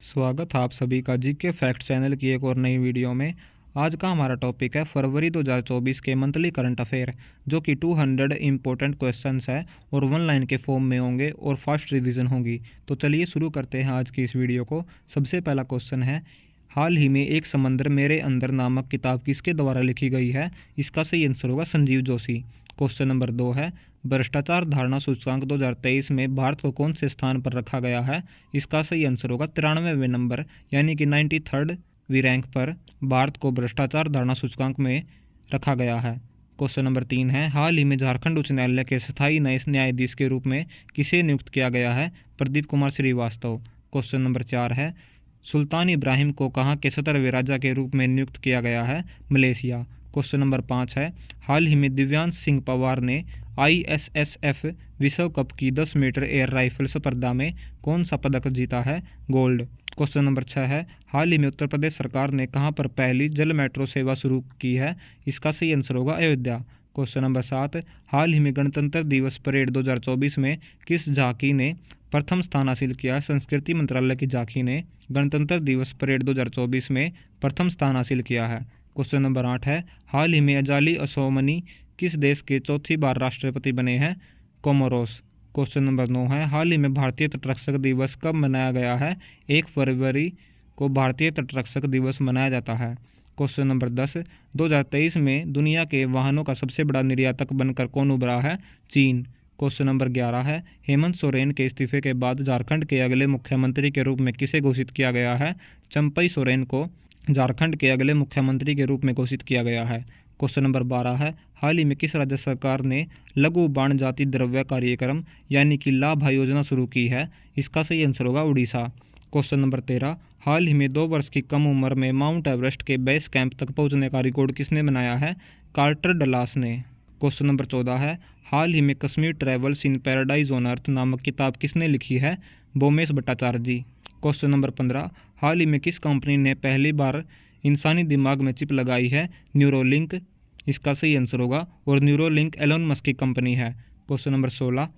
स्वागत है आप सभी का जीके फैक्ट चैनल की एक और नई वीडियो में। आज का हमारा टॉपिक है फरवरी 2024 के मंथली करंट अफेयर, जो कि 200 इंपॉर्टेंट क्वेश्चंस है और 1 लाइन के फॉर्म में होंगे और फास्ट रिवीजन होगी। तो चलिए शुरू करते हैं आज की इस वीडियो को। सबसे पहला क्वेश्चन है, हाल ही में एक समंदर मेरे अंदर नामक किताब किसके द्वारा लिखी गई है? इसका सही आंसर होगा संजीव जोशी। क्वेश्चन नंबर 2 है, भ्रष्टाचार धारणा सूचकांक 2023 में भारत को कौन से स्थान पर रखा गया है? इसका सही आंसर होगा 93वें नंबर, यानी कि 93rd रैंक पर भारत को भ्रष्टाचार धारणा सूचकांक में रखा गया है। क्वेश्चन नंबर 3 है, हाल ही में झारखंड उच्च न्यायालय के स्थायी नए न्यायाधीश के रूप में किसे नियुक्त किया गया है? प्रदीप कुमार श्रीवास्तव। क्वेश्चन नंबर 4 है, सुल्तान इब्राहिम को कहाँ के 17वें राजा के रूप में नियुक्त किया गया है? मलेशिया। क्वेश्चन नंबर 5 है, हाल ही में दिव्यांश सिंह पवार ने ISSF विश्व कप की 10 मीटर एयर राइफल स्पर्धा में कौन सा पदक जीता है? गोल्ड। क्वेश्चन नंबर 6 है, हाल ही में उत्तर प्रदेश सरकार ने कहां पर पहली जल मेट्रो सेवा शुरू की है? इसका सही आंसर होगा अयोध्या। क्वेश्चन नंबर 7, हाल ही में गणतंत्र दिवस परेड 2024 में किस झांकी ने प्रथम स्थान हासिल किया? संस्कृति मंत्रालय की झांकी ने गणतंत्र दिवस परेड 2024 में प्रथम स्थान हासिल किया है। क्वेश्चन नंबर 8 है, हाल ही में अजाली असोमनी किस देश के चौथी बार राष्ट्रपति बने हैं? कोमोरोस। क्वेश्चन नंबर 9 है, हाल ही में भारतीय तटरक्षक दिवस कब मनाया गया है? 1 फरवरी को भारतीय तटरक्षक दिवस मनाया जाता है। क्वेश्चन नंबर 10, 2023 में दुनिया के वाहनों का सबसे बड़ा निर्यातक बनकर कौन उभरा है? चीन। क्वेश्चन नंबर 11 है, हेमंत सोरेन के इस्तीफे के बाद झारखंड के अगले मुख्यमंत्री के रूप में किसे घोषित किया गया है? चंपई सोरेन को झारखंड के अगले मुख्यमंत्री के रूप में घोषित किया गया है। क्वेश्चन नंबर 12 है, हाल ही में किस राज्य सरकार ने लघु बाण जाति द्रव्य कार्यक्रम यानी कि लाभा योजना शुरू की है? इसका सही आंसर होगा उड़ीसा। क्वेश्चन नंबर 13, हाल ही में 2 वर्ष की कम उम्र में माउंट एवरेस्ट के बेस कैंप तक पहुंचने का रिकॉर्ड किसने बनाया है? कार्टर डलास ने। क्वेश्चन नंबर 14 है, हाल ही में Kashmir travels in paradise on earth नामक किताब किसने लिखी है? बोमेश भट्टाचार्य जी। क्वेश्चन नंबर 15, हाल ही में किस कंपनी ने पहली बार इंसानी दिमाग में चिप लगाई है? न्यूरोलिंक। इसका सही आंसर होगा, और न्यूरोलिंक एलोन मस्क की कंपनी है। क्वेश्चन नंबर 16,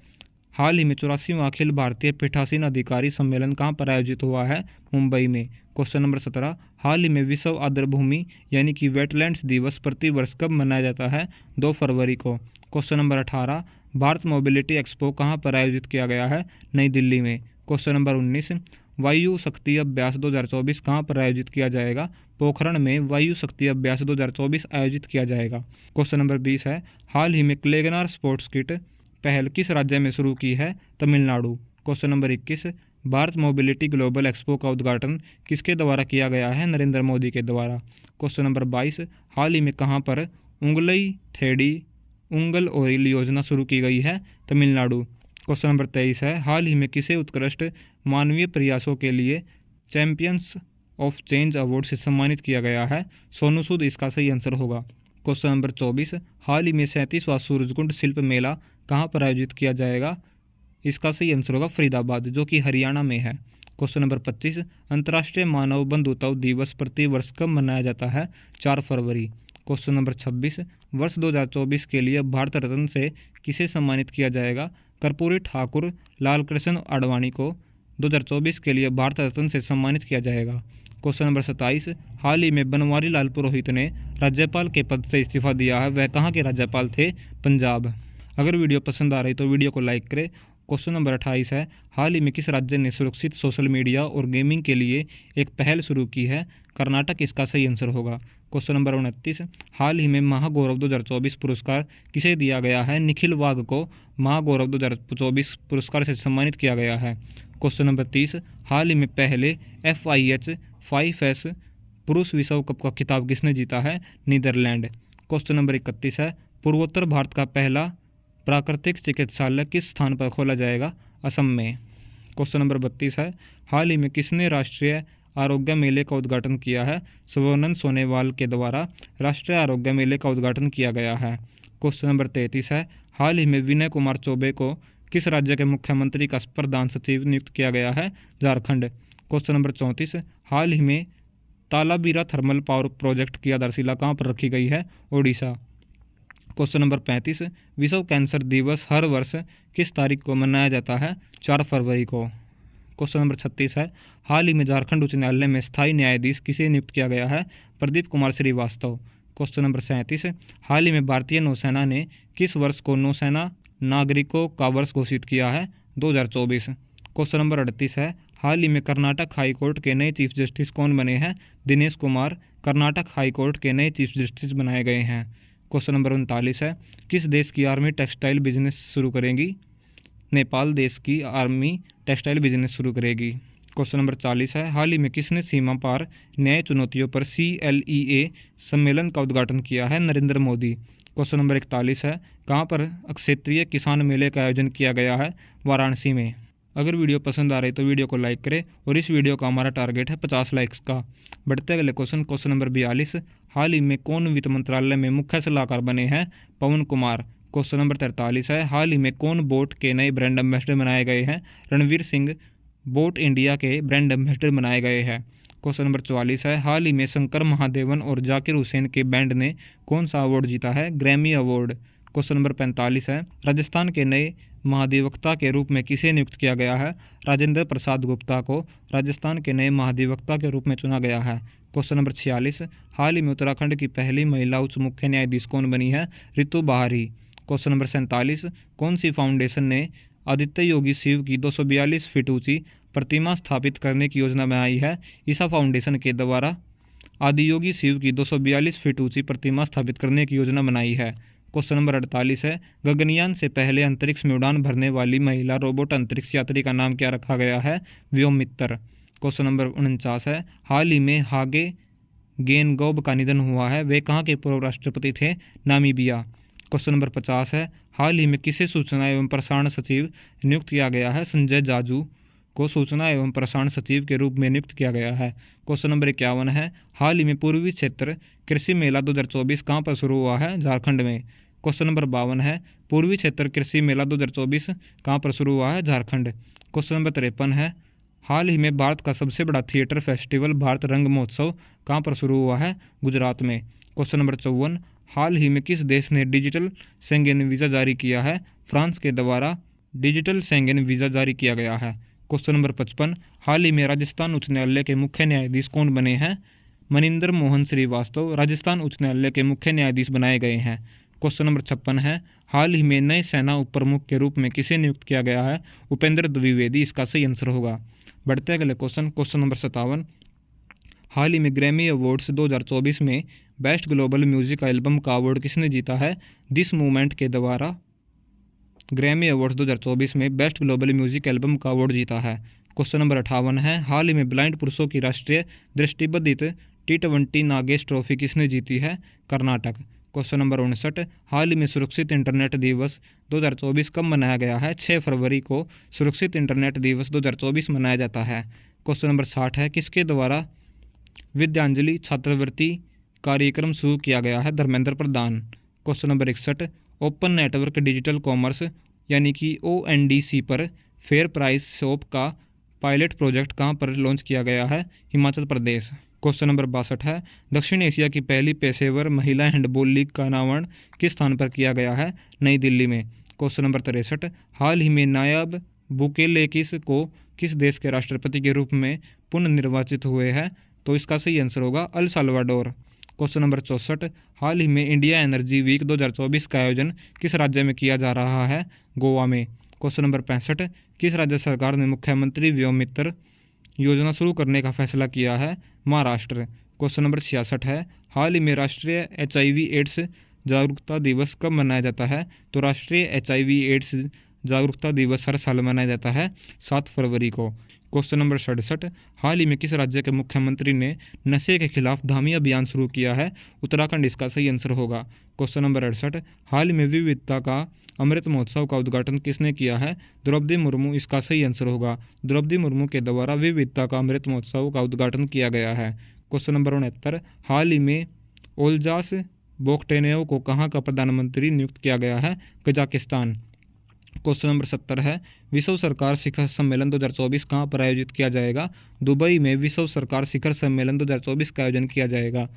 हाल ही में 84वां अखिल भारतीय पीठासीन अधिकारी सम्मेलन कहाँ पर आयोजित हुआ है? मुंबई में। क्वेश्चन नंबर 17, हाल ही में विश्व आर्द्रभूमि यानी कि वेटलैंड्स दिवस प्रतिवर्ष कब मनाया जाता है? 2 फरवरी को। Question number 18, Bharat mobility expo कहाँ पर आयोजित किया गया है? नई दिल्ली में। क्वेश्चन नंबर 19, वायु शक्ति अभ्यास 2024 कहाँ पर आयोजित किया जाएगा? पोखरण में वायु शक्ति अभ्यास 2024 आयोजित किया जाएगा। क्वेश्चन नंबर 20 है, हाल ही में क्लेगनार स्पोर्ट्स किट पहल किस राज्य में शुरू की है? Tamil Nadu. Question number 21, Bharat mobility global expo का उद्घाटन किसके द्वारा किया गया है? नरेंद्र मोदी के द्वारा। क्वेश्चन नंबर 22, हाल ही में कहाँ पर उंगलई थेड़ी उंगल ऑयल योजना शुरू की गई है? तमिलनाडु। क्वेश्चन नंबर 23 है, हाल ही में किसे उत्कृष्ट मानवीय प्रयासों के लिए चैंपियंस ऑफ चेंज अवार्ड से सम्मानित किया गया है? सोनू सूद इसका सही आंसर होगा। क्वेश्चन नंबर 24, हाल ही में 37वां सूरजकुंड शिल्प मेला कहाँ पर आयोजित किया जाएगा? इसका सही आंसर होगा फरीदाबाद, जो कि हरियाणा में है। क्वेश्चन नंबर 25, अंतर्राष्ट्रीय मानव बंधुत्व दिवस प्रतिवर्ष कब मनाया जाता है? 4 फरवरी। क्वेश्चन नंबर 26, वर्ष 2024 के लिए भारत रत्न से किसे सम्मानित किया जाएगा? कर्पूरी ठाकुर लालकृष्ण आडवाणी को 2024 के लिए भारत रत्न से सम्मानित किया जाएगा। क्वेश्चन नंबर 27, हाल ही में बनवारी लाल पुरोहित ने राज्यपाल के पद से इस्तीफा दिया है, वह कहाँ के राज्यपाल थे? पंजाब। अगर वीडियो पसंद आ रही तो वीडियो को लाइक करें। क्वेश्चन नंबर 28 है, हाल ही में किस राज्य ने सुरक्षित सोशल मीडिया और गेमिंग के लिए एक पहल शुरू की है? कर्नाटक इसका सही आंसर होगा। क्वेश्चन नंबर 29, हाल ही में महागौरव 2024 पुरस्कार किसे दिया गया है? निखिल वाघ को महागौरव 2024 पुरस्कार से सम्मानित किया गया है। क्वेश्चन नंबर 30, हाल ही में पहले FIH 5S पुरुष विश्व कप का खिताब किसने जीता है? नीदरलैंड। क्वेश्चन नंबर 31 है, पूर्वोत्तर भारत का पहला प्राकृतिक चिकित्सालय किस स्थान पर खोला जाएगा? असम में। क्वेश्चन नंबर 32 है, हाल ही में किसने राष्ट्रीय आरोग्य मेले का उद्घाटन किया है? सर्बानंद सोनोवाल के द्वारा राष्ट्रीय आरोग्य मेले का उद्घाटन किया गया है। क्वेश्चन नंबर 33 है, हाल ही में विनय कुमार चौबे को किस राज्य के मुख्यमंत्री का प्रधान सचिव नियुक्त किया गया है? झारखंड। क्वेश्चन नंबर 34, हाल ही में तालाबीरा थर्मल पावर प्रोजेक्ट की आधारशिला कहाँ पर रखी गई है? ओडिशा। क्वेश्चन नंबर 35, विश्व कैंसर दिवस हर वर्ष किस तारीख को मनाया जाता है? 4 फरवरी को। क्वेश्चन नंबर 36 है, हाल ही में झारखंड उच्च न्यायालय में स्थायी न्यायाधीश किसे नियुक्त किया गया है? प्रदीप कुमार श्रीवास्तव। क्वेश्चन नंबर 37, हाल ही में भारतीय नौसेना ने किस वर्ष को नौसेना नागरिकों का वर्ष घोषित किया है? 2024। क्वेश्चन नंबर 38 है, हाल ही में कर्नाटक हाई कोर्ट के नए चीफ जस्टिस कौन बने हैं? दिनेश कुमार कर्नाटक हाई कोर्ट के नए चीफ जस्टिस बनाए गए हैं। क्वेश्चन नंबर 39 है, किस देश की आर्मी टेक्सटाइल बिजनेस शुरू करेगी? नेपाल देश की आर्मी टेक्सटाइल बिजनेस शुरू करेगी। क्वेश्चन नंबर 40 है, हाल ही में किसने सीमा पार न्याय चुनौतियों पर CLEA सम्मेलन का उद्घाटन किया है? नरेंद्र मोदी। क्वेश्चन नंबर 41 है, कहाँ पर क्षेत्रीय किसान मेले का आयोजन किया गया है? वाराणसी में। अगर वीडियो पसंद आ रही तो वीडियो को लाइक करें और इस वीडियो का हमारा टारगेट है 50 लाइक्स का। बढ़ते अगले क्वेश्चन नंबर 42, हाल ही में कौन वित्त मंत्रालय में मुख्य सलाहकार बने हैं? पवन कुमार। क्वेश्चन नंबर 43 है, हाल ही में कौन बोट के नए ब्रांड एम्बेसडर बनाए गए हैं? रणवीर सिंह बोट इंडिया के ब्रांड एम्बेसडर बनाए गए हैं। क्वेश्चन नंबर 44 है, हाल ही में शंकर महादेवन और जाकिर हुसैन के बैंड ने कौन सा अवार्ड जीता है? Grammy award. क्वेश्चन नंबर 45 है, राजस्थान के नए महाधिवक्ता के रूप में किसे नियुक्त किया गया है? राजेंद्र प्रसाद गुप्ता को राजस्थान के नए महाधिवक्ता के रूप में चुना गया है। क्वेश्चन नंबर 46, हाल ही में उत्तराखंड की पहली महिला उच्च मुख्य न्यायाधीश कौन बनी है? रितु बहारी। क्वेश्चन नंबर 47, कौन सी फाउंडेशन ने आदित्य योगी शिव की 242 फीट ऊंची प्रतिमा स्थापित करने की योजना बनाई है? ईसा फाउंडेशन के द्वारा आदि योगी शिव की 242 फीट ऊंची प्रतिमा स्थापित करने की योजना बनाई है। क्वेश्चन नंबर 48 है, गगनयान से पहले अंतरिक्ष में उड़ान भरने वाली महिला रोबोट अंतरिक्ष यात्री का नाम क्या रखा गया है? व्योममित्र। क्वेश्चन नंबर 49 है, हाल ही में हागे गेनगोब का निधन हुआ है, वे कहाँ के पूर्व राष्ट्रपति थे? नामीबिया। क्वेश्चन नंबर 50 है, हाल ही में किसे सूचना एवं प्रसारण सचिव नियुक्त किया गया है? संजय जाजू को सूचना एवं प्रसारण सचिव के रूप में नियुक्त किया गया है। क्वेश्चन नंबर 51 है, हाल ही में पूर्वी क्षेत्र कृषि मेला 2024 कहाँ पर शुरू हुआ है? झारखंड में। क्वेश्चन नंबर 52 है, पूर्वी क्षेत्र कृषि मेला 2024 कहाँ पर शुरू हुआ है? झारखंड। क्वेश्चन नंबर 53 है, हाल ही में भारत का सबसे बड़ा थिएटर फेस्टिवल भारत रंग महोत्सव कहाँ पर शुरू हुआ है? गुजरात में। क्वेश्चन नंबर 54, हाल ही में किस देश ने डिजिटल शेंगेन वीज़ा जारी किया है? फ्रांस के द्वारा डिजिटल शेंगेन वीज़ा जारी किया गया है। क्वेश्चन नंबर 55, हाल ही में राजस्थान उच्च न्यायालय के मुख्य न्यायाधीश कौन बने हैं? मनिंदर मोहन श्रीवास्तव राजस्थान उच्च न्यायालय के मुख्य न्यायाधीश बनाए गए हैं। क्वेश्चन नंबर 56 है, हाल ही में नए सेना उप प्रमुख के रूप में किसे नियुक्त किया गया है? उपेंद्र द्विवेदी इसका सही आंसर होगा। बढ़ते अगले क्वेश्चन नंबर 57, हाल ही में ग्रैमी अवार्ड्स 2024 में बेस्ट ग्लोबल म्यूजिक एल्बम का अवार्ड किसने जीता है? दिस मूवमेंट के द्वारा ग्रैमी अवार्ड्स 2024 में बेस्ट ग्लोबल म्यूजिक एल्बम का अवार्ड जीता है। क्वेश्चन नंबर 58 है, हाल ही में ब्लाइंड पुरुषों की राष्ट्रीय दृष्टिबाधित T20 नागेश ट्रॉफी किसने जीती है? कर्नाटक। क्वेश्चन नंबर 59, हाल ही में सुरक्षित इंटरनेट दिवस 2024 कब मनाया गया है? 6 फरवरी को सुरक्षित इंटरनेट दिवस 2024 मनाया जाता है। क्वेश्चन नंबर 60 है, किसके द्वारा विद्यांजलि छात्रवृत्ति कार्यक्रम शुरू किया गया है? Dharmendra Pradhan. Question number 61, open network digital commerce यानी कि ONDC पर फेयर प्राइस शॉप का पायलट प्रोजेक्ट कहाँ पर लॉन्च किया गया है? हिमाचल प्रदेश। क्वेश्चन नंबर 62 है, दक्षिण एशिया की पहली पेशेवर महिला हैंडबॉल लीग का अनावरण किस स्थान पर किया गया है? नई दिल्ली में। क्वेश्चन नंबर 63, हाल ही में नायब बुकेलेकिस को किस देश के राष्ट्रपति के रूप में पुनर्निर्वाचित हुए हैं? तो इसका सही आंसर होगा अल साल्वाडोर। क्वेश्चन नंबर 64, हाल ही में इंडिया एनर्जी वीक 2024 का आयोजन किस राज्य में किया जा रहा है? गोवा में। क्वेश्चन नंबर 65, किस राज्य सरकार ने मुख्यमंत्री व्योममित्र योजना शुरू करने का फैसला किया है? महाराष्ट्र। क्वेश्चन नंबर 66 है, हाल ही में राष्ट्रीय HIV एड्स जागरूकता दिवस कब मनाया जाता है? तो राष्ट्रीय HIV एड्स जागरूकता दिवस हर साल मनाया जाता है 7 फरवरी को। क्वेश्चन नंबर 67, हाल ही में किस राज्य के मुख्यमंत्री ने नशे के खिलाफ धामी अभियान शुरू किया है? उत्तराखंड इसका सही आंसर होगा। क्वेश्चन नंबर 68, हाल ही में विविधता का अमृत महोत्सव का उद्घाटन किसने किया है? द्रौपदी मुर्मू इसका सही आंसर होगा। द्रौपदी मुर्मू के द्वारा विविधता का अमृत महोत्सव का उद्घाटन किया गया है। क्वेश्चन नंबर 69, हाल ही में ओल्जास बोक्टेनेव को कहाँ का प्रधानमंत्री नियुक्त किया गया है? कजाकिस्तान। क्वेश्चन नंबर 70 है, विश्व सरकार शिखर सम्मेलन 2024 कहाँ पर आयोजित किया जाएगा? दुबई में विश्व सरकार शिखर सम्मेलन 2024 का आयोजन किया जाएगा।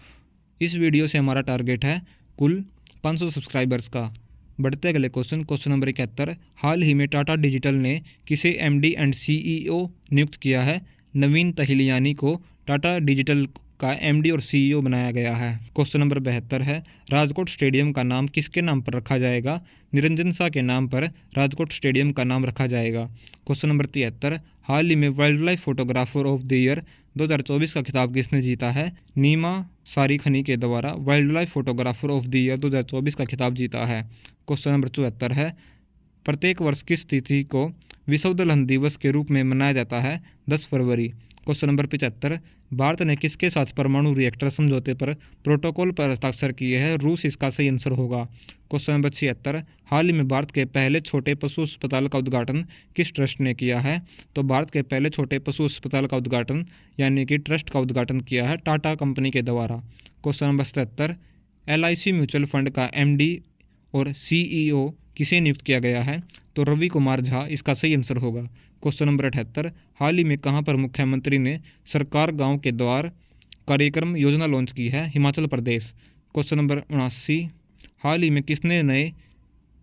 इस वीडियो से हमारा टारगेट है कुल 500 सब्सक्राइबर्स का। बढ़ते अगले क्वेश्चन नंबर 71, हाल ही में टाटा डिजिटल ने किसे एमडी एंड सीईओ नियुक्त किया है? नवीन तहिलियानी को टाटा डिजिटल का एमडी और सीईओ बनाया गया है। क्वेश्चन नंबर 72 है, राजकोट स्टेडियम का नाम किसके नाम पर रखा जाएगा? निरंजन शाह के नाम पर राजकोट स्टेडियम का नाम रखा जाएगा। क्वेश्चन नंबर 73, हाल ही में wild life photographer of the year 2024 का खिताब किसने जीता है? नीमा सारीखनी के द्वारा wild life photographer of the year 2024 का खिताब जीता है। क्वेश्चन नंबर 74 है, प्रत्येक वर्ष किस तिथि को विश्व दलहन दिवस के रूप में मनाया जाता है? 10 फरवरी। क्वेश्चन नंबर 75, भारत ने किसके साथ परमाणु रिएक्टर समझौते पर प्रोटोकॉल पर हस्ताक्षर किए हैं? रूस इसका सही आंसर होगा। क्वेश्चन नंबर 76, हाल ही में भारत के पहले छोटे पशु अस्पताल का उद्घाटन किस ट्रस्ट ने किया है? तो भारत के पहले छोटे पशु अस्पताल का उद्घाटन यानी कि ट्रस्ट का उद्घाटन किया है टाटा कंपनी के द्वारा। Question number 77, LIC mutual fund का MD और CEO किसे नियुक्त किया गया है? तो रवि कुमार झा इसका सही आंसर होगा। क्वेश्चन नंबर 78, हाल ही में कहां पर मुख्यमंत्री ने सरकार गांव के द्वार कार्यक्रम योजना लॉन्च की है? हिमाचल प्रदेश। क्वेश्चन नंबर 79, हाल ही में किसने नए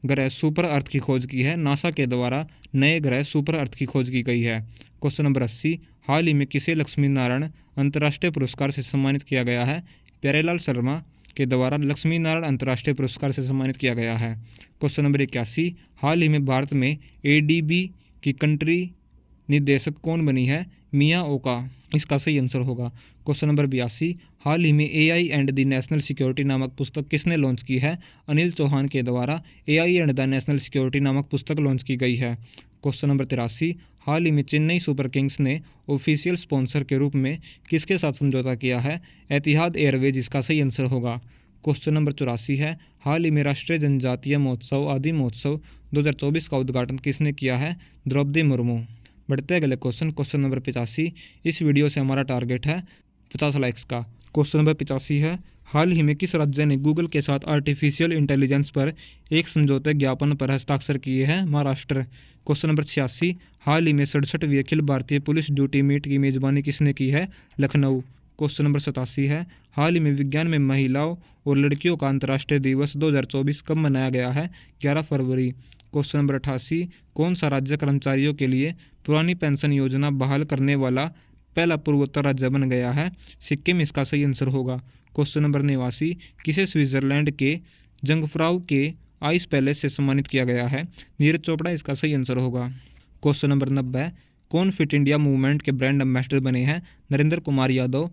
ग्रह सुपर अर्थ की खोज की है? नासा के द्वारा नए ग्रह सुपर अर्थ की खोज की गई है। क्वेश्चन नंबर 80, हाल ही में किसे लक्ष्मी नारायण अंतर्राष्ट्रीय पुरस्कार से सम्मानित किया गया है? प्यारेलाल शर्मा के द्वारा लक्ष्मी नारायण अंतर्राष्ट्रीय पुरस्कार से सम्मानित किया गया है। क्वेश्चन नंबर 81, हाल ही में भारत में ADB की कंट्री निदेशक कौन बनी है? मिया ओका इसका सही आंसर होगा। क्वेश्चन नंबर 82, हाल ही में AI and the national security नामक पुस्तक किसने लॉन्च की है? अनिल चौहान के द्वारा AI and the national security नामक पुस्तक लॉन्च की गई है। क्वेश्चन नंबर 83, हाल ही में चेन्नई सुपर किंग्स ने ऑफिशियल स्पॉन्सर के रूप में किसके साथ समझौता किया है? एतिहाद एयरवेज इसका सही आंसर होगा। क्वेश्चन नंबर 84 है, हाल ही में राष्ट्रीय जनजातीय महोत्सव आदि महोत्सव 2024 का उद्घाटन किसने किया है? द्रौपदी मुर्मू। बढ़ते अगले क्वेश्चन नंबर 85, इस वीडियो से हमारा टारगेट है 50 लाइक्स का। क्वेश्चन नंबर 85 है, हाल ही में किस राज्य ने गूगल के साथ आर्टिफिशियल इंटेलिजेंस पर एक समझौते ज्ञापन पर हस्ताक्षर किए हैं? महाराष्ट्र। क्वेश्चन नंबर 86, हाल ही में 67वीं Akhil Bharatiya police duty meet की मेजबानी किसने की है? लखनऊ। क्वेश्चन नंबर 87 है, हाल ही में विज्ञान में महिलाओं और लड़कियों का अंतर्राष्ट्रीय दिवस 2024 कब मनाया गया है? 11 फरवरी। क्वेश्चन नंबर 88, कौन सा राज्य कर्मचारियों के लिए पुरानी पेंशन योजना बहाल करने वाला पहला पूर्वोत्तर राज्य बन गया है? सिक्किम इसका सही आंसर होगा। क्वेश्चन नंबर 89, किसे स्विट्जरलैंड के जंगफ्राउ के आइस पैलेस से सम्मानित किया गया है? नीरज चोपड़ा इसका सही आंसर होगा। क्वेश्चन नंबर 90, कौन फिट इंडिया मूवमेंट के ब्रांड एम्बेसडर बने हैं? Narendra Kumar Yadav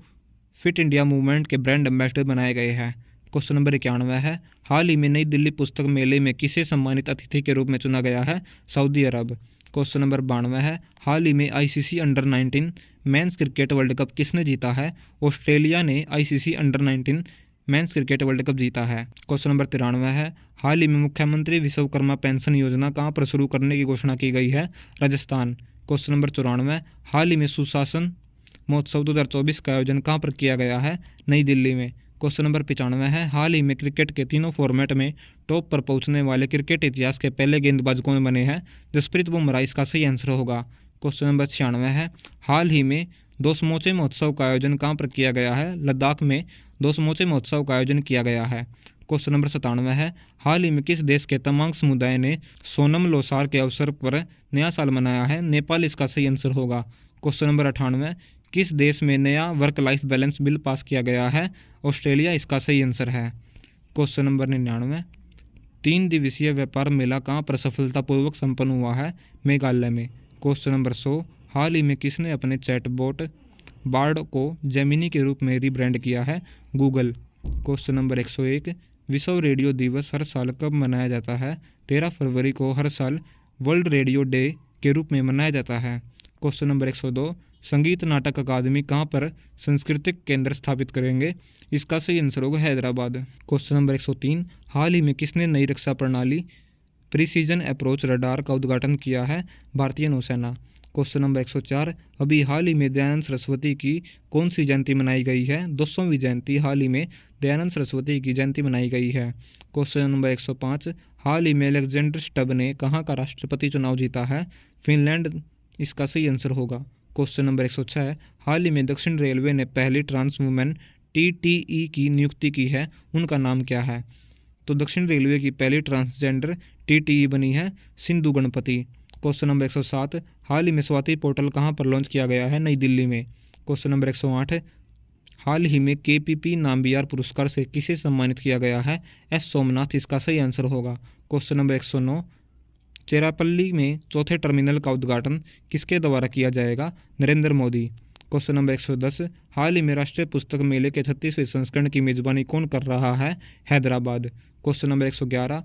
fit India movement के ब्रांड एम्बेसडर बनाए गए हैं। क्वेश्चन नंबर 91 है, हाल ही में नई दिल्ली पुस्तक मेले में किसे सम्मानित अतिथि के रूप में चुना गया है? सऊदी अरब। क्वेश्चन नंबर 92 है, हाल ही में ICC under-19 men's cricket world cup किसने जीता है? ऑस्ट्रेलिया ने ICC under-19 men's cricket world cup जीता है। क्वेश्चन नंबर 93 है, हाल ही में मुख्यमंत्री विश्वकर्मा पेंशन योजना कहाँ पर शुरू करने की घोषणा की गई है? राजस्थान। क्वेश्चन नंबर 94, हाल ही में सुशासन महोत्सव 2024 का आयोजन कहाँ पर किया गया है? नई दिल्ली में। क्वेश्चन नंबर 95 है, हाल ही में क्रिकेट के तीनों फॉर्मेट में टॉप पर पहुंचने वाले क्रिकेट इतिहास के पहले गेंदबाज कौन बने हैं? जसप्रीत बुमराह इसका सही आंसर होगा। क्वेश्चन नंबर 96 है, हाल ही में दो समोचे महोत्सव का आयोजन कहाँ पर किया गया है? लद्दाख में दो समोचे महोत्सव का आयोजन किया गया है। क्वेश्चन नंबर 97 है, हाल ही में किस देश के तमांग समुदाय ने सोनम लोसार के अवसर पर नया साल मनाया है? नेपाल इसका सही आंसर होगा। क्वेश्चन नंबर 98, किस देश में नया work life balance bill pass किया गया है? ऑस्ट्रेलिया इसका सही आंसर है। क्वेश्चन नंबर 99, 3 दिवसीय व्यापार मेला कहाँ पर सफलतापूर्वक संपन्न हुआ है? मेघालय में। क्वेश्चन नंबर 100, हाल ही में किसने अपने चैटबॉट बार्ड को जेमिनी के रूप में रीब्रांड किया है? गूगल। क्वेश्चन नंबर 101, विश्व रेडियो दिवस हर साल कब मनाया जाता है? 13 फरवरी को हर साल वर्ल्ड रेडियो डे के रूप में मनाया जाता है। क्वेश्चन नंबर 102, संगीत नाटक अकादमी कहाँ पर सांस्कृतिक केंद्र स्थापित करेंगे? इसका सही आंसर होगा हैदराबाद। क्वेश्चन नंबर 103, हाल ही में किसने नई रक्षा प्रणाली प्रिसीजन अप्रोच रडार का उद्घाटन किया है? भारतीय नौसेना। क्वेश्चन नंबर 104, अभी हाल ही में दयानंद सरस्वती की कौन सी जयंती मनाई गई है? 200वीं जयंती हाल ही में दयानंद सरस्वती की जयंती मनाई गई है। क्वेश्चन नंबर 105, हाल ही में अलेक्जेंडर स्टब ने कहाँ का राष्ट्रपति चुनाव जीता है? फिनलैंड इसका सही आंसर होगा। क्वेश्चन नंबर 106, हाल ही में दक्षिण रेलवे ने पहली ट्रांस वुमेन TTE की नियुक्ति की है, उनका नाम क्या है? तो दक्षिण रेलवे की पहली ट्रांसजेंडर टीटीई बनी है सिंधु गणपति। क्वेश्चन नंबर 107, हाल ही में स्वाति पोर्टल कहाँ पर लॉन्च किया गया है? नई दिल्ली में। क्वेश्चन नंबर 108, हाल ही में केपीपी नाम्बियार पुरस्कार से किसे सम्मानित किया गया है? एस सोमनाथ इसका सही आंसर होगा। क्वेश्चन नंबर 109, चेरापल्ली में चौथे टर्मिनल का उद्घाटन किसके द्वारा किया जाएगा? नरेंद्र मोदी। क्वेश्चन नंबर 110, हाल ही में राष्ट्रीय पुस्तक मेले के 36वें संस्करण की मेजबानी कौन कर रहा है? हैदराबाद। क्वेश्चन नंबर 111,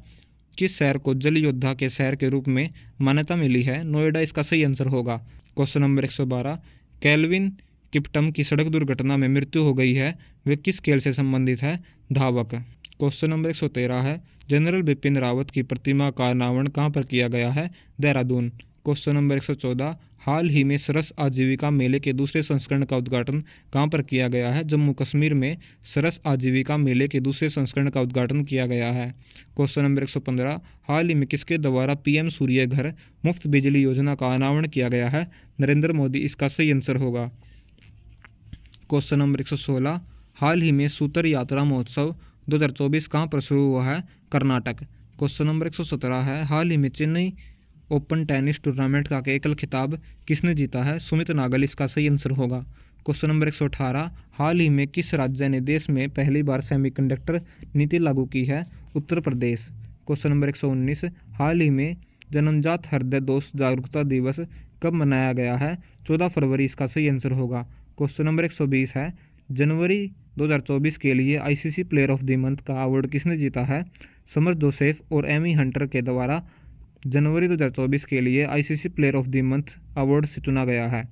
किस शहर को जल योद्धा के शहर के रूप में मान्यता मिली है? नोएडा इसका सही आंसर होगा। क्वेश्चन नंबर 112, कैल्विन किप्टम की सड़क दुर्घटना में मृत्यु हो गई है, वे किस खेल से संबंधित है? धावक। क्वेश्चन नंबर 113 है, जनरल बिपिन रावत की प्रतिमा का अनावरण कहाँ पर किया गया है? देहरादून। क्वेश्चन नंबर 114, हाल ही में सरस आजीविका मेले के दूसरे संस्करण का उद्घाटन कहाँ पर किया गया है? जम्मू कश्मीर में सरस आजीविका मेले के दूसरे संस्करण का उद्घाटन किया गया है। क्वेश्चन नंबर 115, हाल ही में किसके द्वारा पीएम सूर्य घर मुफ्त बिजली योजना का अनावरण किया गया है? नरेंद्र मोदी इसका सही आंसर होगा। क्वेश्चन नंबर 116, हाल ही में सूतर यात्रा महोत्सव 2024 कहाँ पर शुरू हुआ है? कर्नाटक। क्वेश्चन नंबर 117 है, हाल ही में चेन्नई ओपन टेनिस टूर्नामेंट का एकल खिताब किसने जीता है? सुमित नागल इसका सही आंसर होगा। क्वेश्चन नंबर 118, हाल ही में किस राज्य ने देश में पहली बार सेमीकंडक्टर नीति लागू की है? उत्तर प्रदेश। क्वेश्चन नंबर 119, हाल ही में जन्मजात हृदय दोष जागरूकता दिवस कब मनाया गया है? 14 फरवरी इसका सही आंसर होगा। क्वेश्चन नंबर 120 है, जनवरी 2024 के लिए ICC player of the month का अवार्ड किसने जीता है? समर जोसेफ और एमी हंटर के द्वारा जनवरी 2024 के लिए ICC player of the month award से चुना गया है।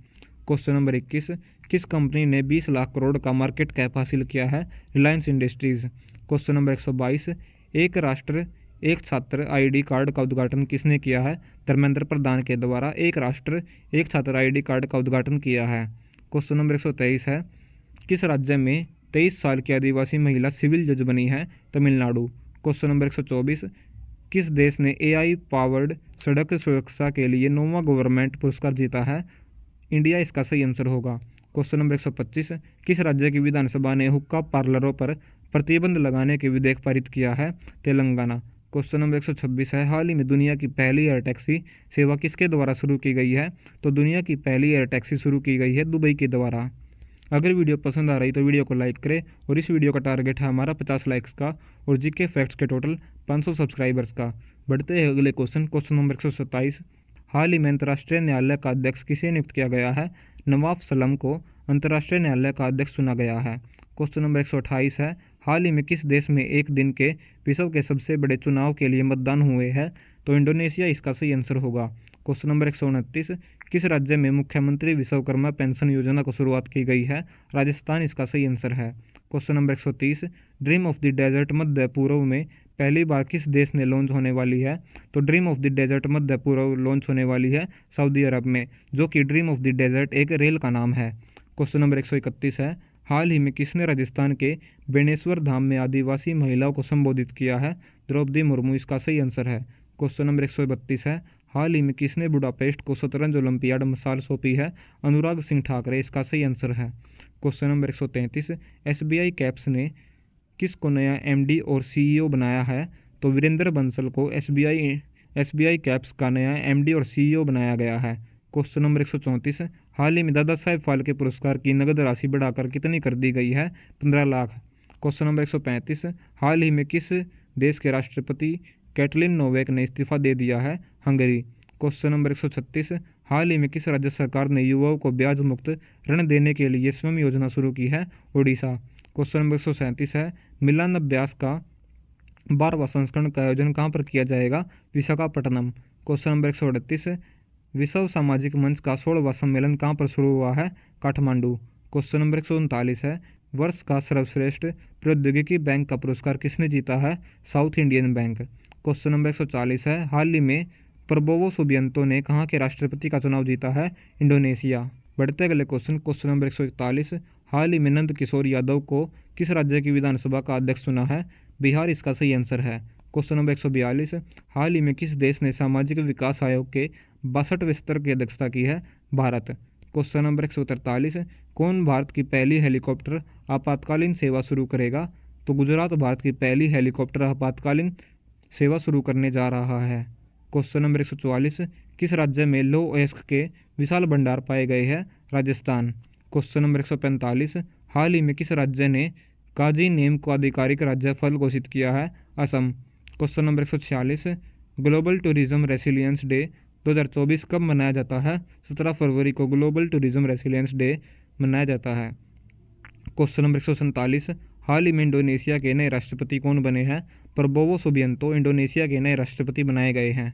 क्वेश्चन नंबर 21, किस कंपनी ने 20 लाख करोड़ का मार्केट कैप हासिल किया है? रिलायंस इंडस्ट्रीज। क्वेश्चन नंबर 122, एक राष्ट्र एक छात्र आईडी कार्ड का उद्घाटन किसने किया है? धर्मेंद्र प्रधान के द्वारा एक राष्ट्र एक छात्र आईडी कार्ड का उद्घाटन किया है। क्वेश्चन नंबर 123 है, किस राज्य में 23 साल की आदिवासी महिला सिविल जज बनी है? तमिलनाडु। क्वेश्चन नंबर 124, किस देश ने एआई पावर्ड सड़क सुरक्षा के लिए 9वां गवर्नमेंट पुरस्कार जीता है? इंडिया इसका सही आंसर होगा। क्वेश्चन नंबर 125, किस राज्य की विधानसभा ने हुक्का पार्लरों पर प्रतिबंध लगाने के विधेयक पारित किया है? तेलंगाना। क्वेश्चन नंबर 126 है, हाल ही में दुनिया की पहली एयर टैक्सी सेवा किसके द्वारा शुरू की गई है? तो दुनिया की पहली एयर टैक्सी शुरू की गई है दुबई के द्वारा। अगर वीडियो पसंद आ रही तो वीडियो को लाइक करें, और इस वीडियो का टारगेट है हमारा 50 लाइक्स का और जीके फैक्ट्स के टोटल 500 सब्सक्राइबर्स का। बढ़ते हैं अगले क्वेश्चन नंबर 127, हाल ही में अंतर्राष्ट्रीय न्यायालय का अध्यक्ष किसे नियुक्त किया गया है? नवाब सलम को अंतर्राष्ट्रीय न्यायालय का अध्यक्ष चुना गया है। क्वेश्चन नंबर 128 है, हाल ही में किस देश में एक दिन के विश्व के सबसे बड़े चुनाव के लिए मतदान हुए हैं? तो इंडोनेशिया इसका सही आंसर होगा। क्वेश्चन नंबर 129, किस राज्य में मुख्यमंत्री विश्वकर्मा पेंशन योजना को शुरुआत की गई है? राजस्थान इसका सही आंसर है। Question number 130, dream of the desert मध्य पूर्व में पहली बार किस देश ने लॉन्च होने वाली है? तो ड्रीम ऑफ द डेजर्ट मध्य पूर्व लॉन्च होने वाली है सऊदी अरब में, जो कि ड्रीम ऑफ द डेजर्ट एक रेल का नाम है। क्वेश्चन नंबर 131 है, हाल ही में किसने राजस्थान के बेणेश्वर धाम में आदिवासी महिलाओं को संबोधित किया है? द्रौपदी मुर्मू इसका सही आंसर है। क्वेश्चन नंबर 132 है, हाल ही में किसने बुडापेस्ट को शतरंज ओलंपियाड मिसाल सौंपी है? अनुराग सिंह ठाकरे इसका सही आंसर है। क्वेश्चन नंबर 133, एसबीआई कैप्स ने किसको नया एमडी और सीईओ बनाया है? तो वीरेंद्र बंसल को एसबीआई कैप्स का नया एमडी और सीईओ बनाया गया है। क्वेश्चन नंबर 134, हाल ही में दादा साहेब फाल्के पुरस्कार की नगद राशि बढ़ाकर कितनी कर दी गई है? 15 लाख। क्वेश्चन नंबर 135, हाल ही में किस देश के राष्ट्रपति कैटलिन नोवेक ने इस्तीफा दे दिया है? हंगरी। क्वेश्चन नंबर 136, हाल ही में किस राज्य सरकार ने युवाओं को ब्याज मुक्त ऋण देने के लिए स्वयं योजना शुरू की है? ओडिशा। क्वेश्चन नंबर 137 है, मिलान अभ्यास का 12वां संस्करण का आयोजन कहाँ पर किया जाएगा? विशाखापट्टनम। क्वेश्चन नंबर 138, विश्व सामाजिक मंच का 16वां सम्मेलन कहाँ पर शुरू हुआ है? काठमांडू। क्वेश्चन नंबर 139 है, वर्ष का सर्वश्रेष्ठ प्रौद्योगिकी बैंक का पुरस्कार किसने जीता है? South Indian bank. Question number 140 है, हाल ही में प्रबोवो सुबियांतो ने कहाँ के राष्ट्रपति का चुनाव जीता है? इंडोनेशिया। बढ़ते अगले क्वेश्चन नंबर 141, हाल ही में नंद किशोर यादव को किस राज्य की विधानसभा का अध्यक्ष चुना है? बिहार इसका सही आंसर है। क्वेश्चन नंबर 142, हाल ही में किस देश ने सामाजिक विकास आयोग के 62वें स्तर की अध्यक्षता की है? भारत। क्वेश्चन नंबर 143, कौन भारत की पहली हेलीकॉप्टर आपातकालीन सेवा शुरू करेगा? तो गुजरात भारत की पहली हेलीकॉप्टर आपातकालीन सेवा शुरू करने जा रहा है। क्वेश्चन नंबर 144, किस राज्य में लौह अयस्क के विशाल भंडार पाए गए हैं? राजस्थान। क्वेश्चन नंबर 145, हाल ही में किस राज्य ने काजी नेम को आधिकारिक राज्य फल घोषित किया है? Assam. Question number 146, global tourism resilience day 2024 कब मनाया जाता है? 17 फरवरी को ग्लोबल टूरिज्म रेसिलियंस डे मनाया जाता है। क्वेश्चन नंबर 147, हाल ही में इंडोनेशिया के नए राष्ट्रपति कौन बने हैं? प्रबोवो सुबियांतो इंडोनेशिया के नए राष्ट्रपति बनाए गए हैं।